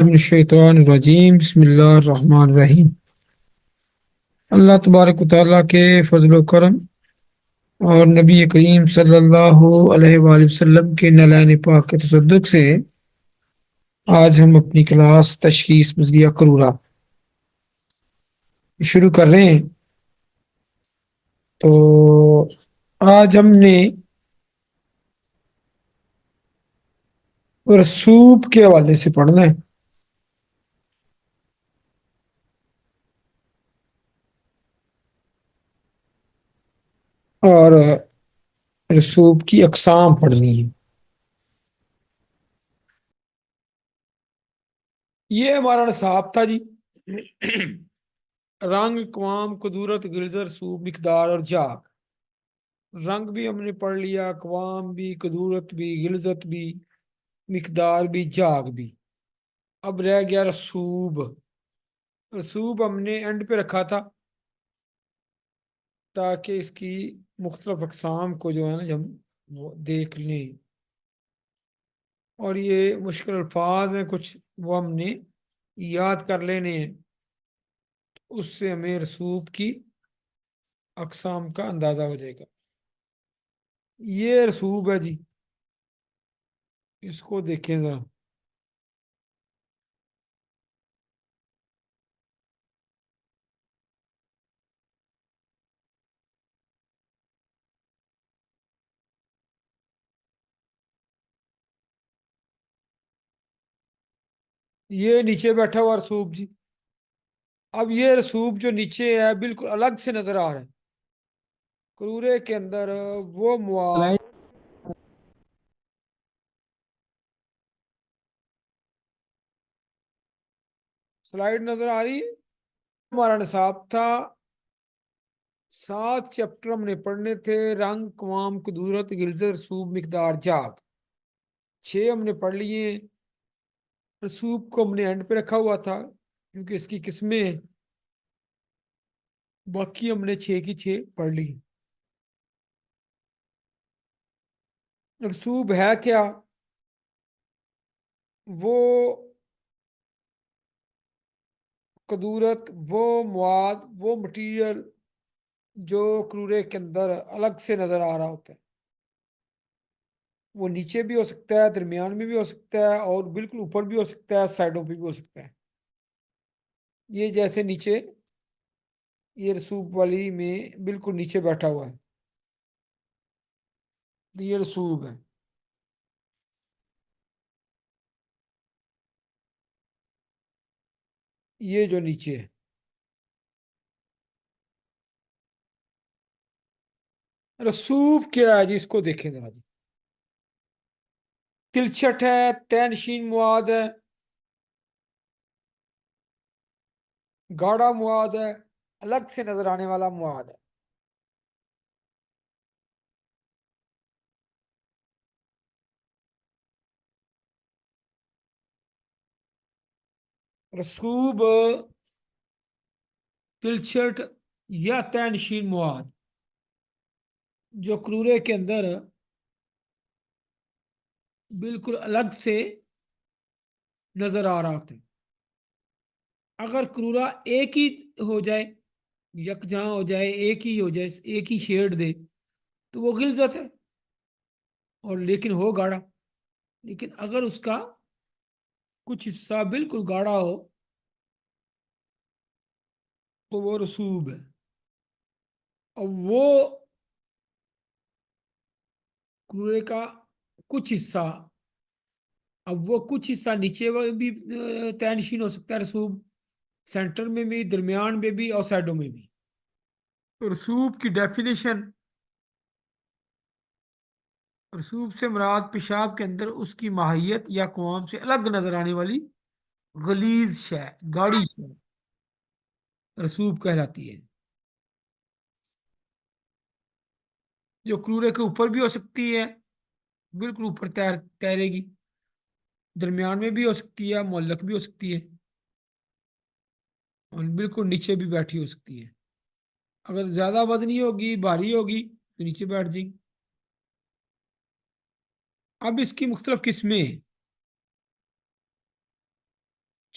من الشیطان الرجیم بسم اللہ الرحمن الرحیم۔ اللہ تبارک و تعالیٰ کے فضل و کرم اور نبی کریم صلی اللہ علیہ وآلہ وسلم کے نالین پاک کے تصدق سے آج ہم اپنی کلاس تشخیص مزریہ کرورہ شروع کر رہے ہیں۔ تو آج ہم نے رسوب کے حوالے سے پڑھنا ہے۔ اور رسوب کی اقسام پڑھنی ہے۔ یہ ہمارا نصاب تھا جی۔ رنگ، اقوام، قدورت، غلظت، رسوب، مقدار اور جاگ۔ رنگ بھی ہم نے پڑھ لیا، اقوام بھی، قدورت بھی، غلظت بھی، مقدار بھی، جاگ بھی۔ اب رہ گیا رسوب۔ رسوب ہم نے اینڈ پہ رکھا تھا تاکہ اس کی مختلف اقسام کو جو ہے نا ہم وہ دیکھ لیں، اور یہ مشکل الفاظ ہیں کچھ، وہ ہم نے یاد کر لینے ہیں، اس سے ہمیں رسوب کی اقسام کا اندازہ ہو جائے گا۔ یہ رسوب ہے جی، اس کو دیکھیں ذرا۔ یہ نیچے بیٹھا ہوا رسوب جی۔ اب یہ رسوب جو نیچے ہے بالکل الگ سے نظر آ رہا ہے۔ کرورے کے اندر وہ مواد سلائیڈ نظر آ رہی ہے۔ ہمارا نصاب تھا 7 چیپٹر ہم نے پڑھنے تھے، رنگ، قوام، قدورت، غلظت، رسوب، مقدار، جاگ۔ 6 ہم نے پڑھ لیے۔ رسوب کو ہم نے اینڈ پہ رکھا ہوا تھا کیونکہ اس کی قسمیں، باقی ہم نے 6 کی 6 پڑھ لی۔ رسوب ہے کیا؟ وہ قدورت، وہ مواد، وہ مٹیریل جو کرورے کے اندر الگ سے نظر آ رہا ہوتا ہے۔ وہ نیچے بھی ہو سکتا ہے، درمیان میں بھی ہو سکتا ہے، اور بالکل اوپر بھی ہو سکتا ہے، سائڈوں پہ بھی ہو سکتا ہے۔ یہ جیسے نیچے یہ رسوب والی میں بالکل نیچے بیٹھا ہوا ہے، یہ رسوب ہے۔ یہ جو نیچے ہے رسوب کیا ہے جی، اس کو دیکھیں ذرا جی۔ تلچھٹ ہے، طے نشین مواد ہے، گاڑا مواد ہے، الگ سے نظر آنے والا مواد ہے۔ رسوب، تلچھٹ یا طے نشین مواد جو کرورے کے اندر بالکل الگ سے نظر آ رہا ہوتا ہے۔ اگر کرورا ایک ہی ہو جائے، یکجاں ہو جائے، ایک ہی ہو جائے، ایک ہی شیڈ دے، تو وہ غلظت ہے، اور لیکن ہو گاڑا۔ لیکن اگر اس کا کچھ حصہ بالکل گاڑا ہو تو وہ رسوب ہے۔ اور وہ کرورے کا کچھ حصہ، اب وہ کچھ حصہ نیچے بھی طے نشین ہو سکتا ہے رسوب، سینٹر میں بھی، درمیان میں بھی، اور سائڈوں میں بھی۔ رسوب کی ڈیفینیشن: رسوب سے مراد پیشاب کے اندر اس کی ماہیت یا قوام سے الگ نظر آنے والی غلیظ شے، گاڑی شے رسوب کہلاتی ہے، جو کرورے کے اوپر بھی ہو سکتی ہے، بالکل اوپر تیرے گی، درمیان میں بھی ہو سکتی ہے، معلق بھی ہو سکتی ہے، اور بالکل نیچے بھی بیٹھی ہو سکتی ہے۔ اگر زیادہ وزنی ہوگی، بھاری ہوگی، تو نیچے بیٹھ جائے گی۔ اب اس کی مختلف قسمیں ہیں۔